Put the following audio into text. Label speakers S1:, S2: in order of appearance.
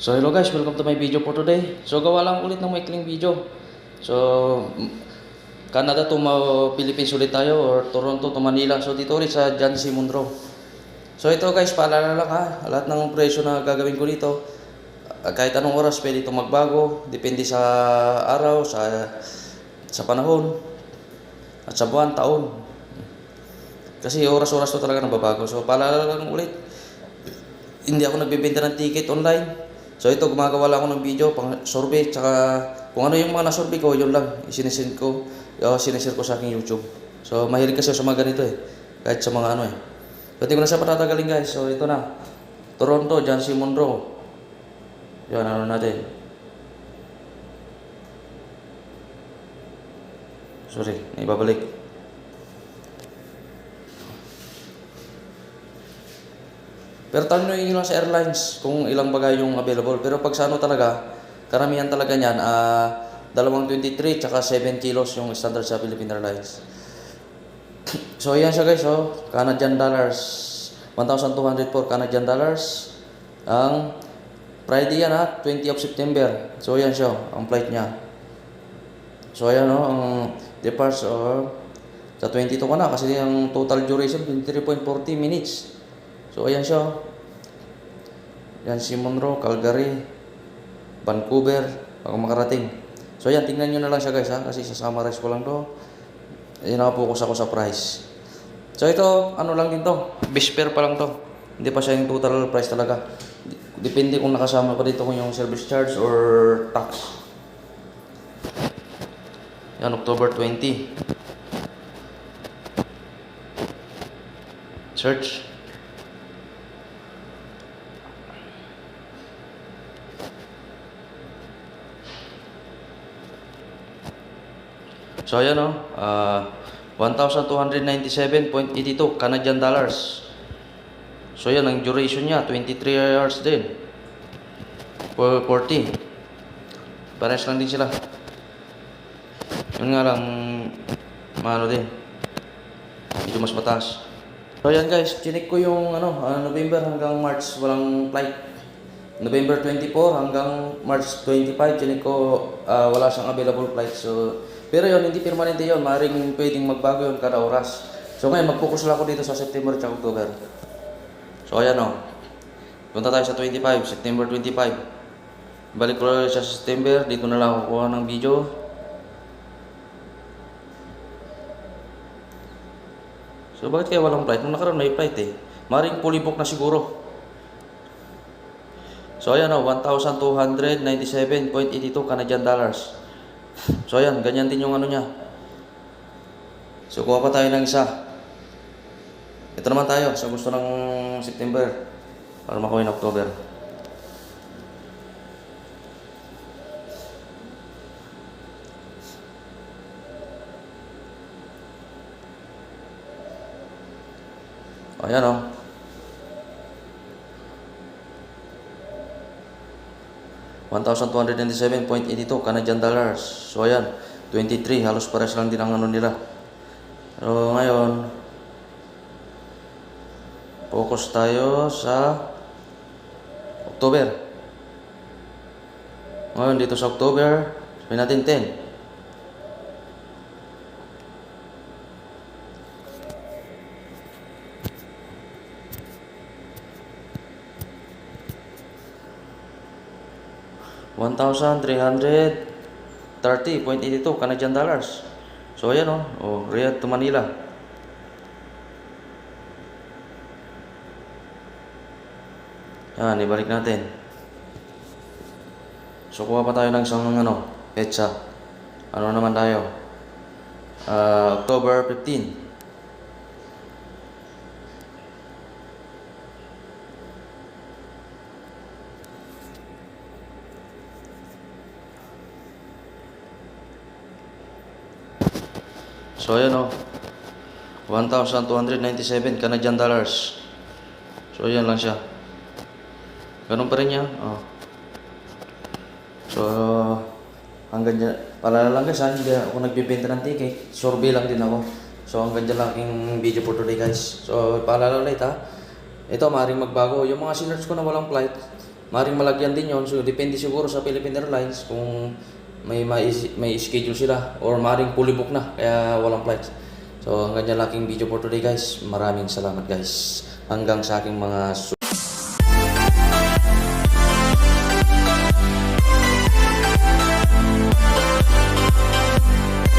S1: So hello guys, welcome to my video for today. So gawa lang ulit ng maikling video. So Canada to Philippines ulit tayo or Toronto to Manila. So dito ulit sa John C. Munro. So ito guys, paalala lang ha, lahat ng presyo na gagawin ko dito, kahit anong oras pwede ito magbago, depende sa araw, sa panahon, at sa buwan, taon. Kasi oras-oras to talaga nababago. So paalala lang ulit, hindi ako nagbebenta ng ticket online. So ito, gumagawa lang ako ng video, pang survey, tsaka kung ano yung mga na-survey ko, yun lang, sinesend ko, sineshare ko sa aking YouTube. So mahilig kasi sa mga ganito kahit sa mga ano So hindi ko na siya patatagalin guys, so ito na, Toronto, John C. Munro. Yan, ano natin. Sorry, naibabalik. Pero tanong nyo lang sa airlines kung ilang bagay yung available. Pero pag sa ano talaga, karamihan talaga niyan, 223 tsaka 7 kilos yung standard sa Philippine Airlines. So yan siya guys, Canadian dollars. 1,204 Canadian dollars. Ang Friday yan 20 of September. So yan siya, ang flight niya. So ayan ang departs sa 22 ka na kasi ang total duration 23.40 minutes. So ayan siya. Yan si Munro, Calgary, Vancouver, bago makarating. So ayan, tingnan nyo na lang siya guys kasi sa-summarize ko lang to. Ayan, nakapokus ako sa price. So ito, ano lang din to, base fare pa lang to. Hindi pa siya yung total price talaga. Depende kung nakasama pa dito kung yung service charge or tax. Yan, October 20. Search. So ayan 1,297.82 Canadian dollars. So yan ang duration niya, 23 hours din. 40. Pares lang din sila. Yun nga lang, maano din. Medyo mas mataas. So ayan guys, chinik ko yung November hanggang March walang flight. November 24 hanggang March 25, chinik ko wala siyang available flight. So pero yun, hindi permanente yun. Maaaring pwedeng magbago yun kada oras. So ngayon, mag-focus lang ako dito sa September at October. So ayan punta tayo sa 25, September 25. Balik ko lang sa September. Dito na lang ako kuha ng video. So bakit kaya walang flight? Nung nakaraan may flight Maaaring fully book na siguro. So ayan 1,297.82 Canadian dollars. So ayan, ganyan din yung ano niya. So kuha pa tayo ng isa. Ito naman tayo sa gusto ng September para makuha ng October. Ayan 1,297.82 Canadian dollars. So ayan, 23, halos pares lang din ang ano nila. So ngayon, focus tayo sa October. Ngayon dito sa October, sabihin natin 10. $1,330.82 Canadian dollars. So ayan Riyadh to Manila. Yan, ibalik natin. So kuha pa tayo ng isang petsa. Ano naman tayo? October 15. So ayan 1,297 Canadian dollars. So ayan lang siya. Ganun pa rin niya. So hanggang dyan, paalala lang guys hindi ako nagbibenta ng ticket. Survey lang din ako. So hanggang dyan lang aking video for today guys. So paalala ulit Ito maaaring magbago. Yung mga sinerch ko na walang flight, maring malagyan din yon. So depende siguro sa Philippine Airlines kung may schedule sila or maring fully book na kaya walang flights. So hanggang dyan lang aking video for today guys. Maraming salamat guys. Hanggang sa aking mga